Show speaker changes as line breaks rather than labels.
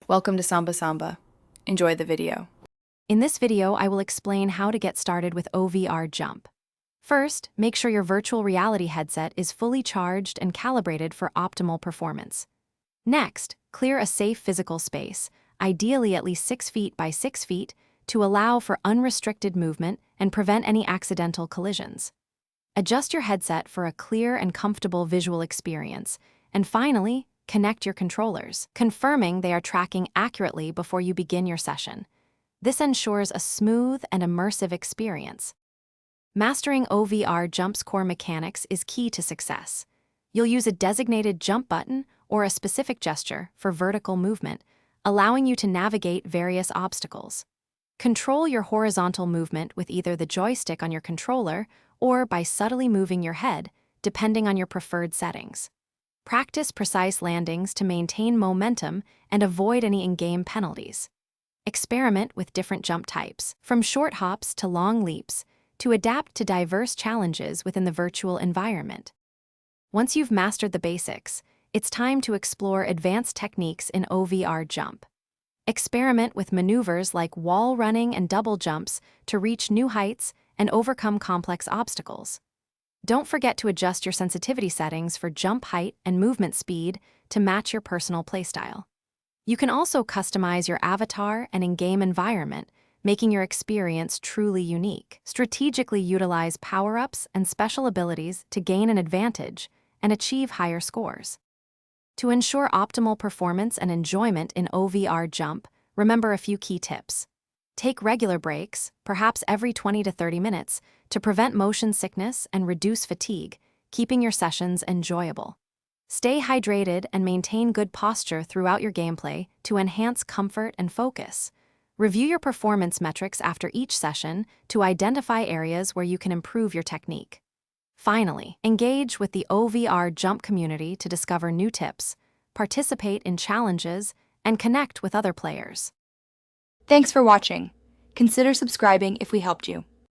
Welcome to Samba Samba. Enjoy the video.
In this video, I will explain how to get started with OVR Jump. First, make sure your virtual reality headset is fully charged and calibrated for optimal performance. Next, clear a safe physical space, ideally at least 6 feet by 6 feet, to allow for unrestricted movement and prevent any accidental collisions. Adjust your headset for a clear and comfortable visual experience. And finally, connect your controllers, confirming they are tracking accurately before you begin your session. This ensures a smooth and immersive experience. Mastering OVR Jump's core mechanics is key to success. You'll use a designated jump button or a specific gesture for vertical movement, allowing you to navigate various obstacles. Control your horizontal movement with either the joystick on your controller or by subtly moving your head, depending on your preferred settings. Practice precise landings to maintain momentum and avoid any in-game penalties. Experiment with different jump types, from short hops to long leaps, to adapt to diverse challenges within the virtual environment. Once you've mastered the basics, it's time to explore advanced techniques in OVR Jump. Experiment with maneuvers like wall running and double jumps to reach new heights and overcome complex obstacles. Don't forget to adjust your sensitivity settings for jump height and movement speed to match your personal playstyle. You can also customize your avatar and in-game environment, making your experience truly unique. Strategically utilize power-ups and special abilities to gain an advantage and achieve higher scores. To ensure optimal performance and enjoyment in OVR Jump, remember a few key tips. Take regular breaks, perhaps every 20 to 30 minutes, to prevent motion sickness and reduce fatigue, keeping your sessions enjoyable. Stay hydrated and maintain good posture throughout your gameplay to enhance comfort and focus. Review your performance metrics after each session to identify areas where you can improve your technique. Finally, engage with the OVR Jump community to discover new tips, participate in challenges, and connect with other players.
Thanks for watching. Consider subscribing if we helped you.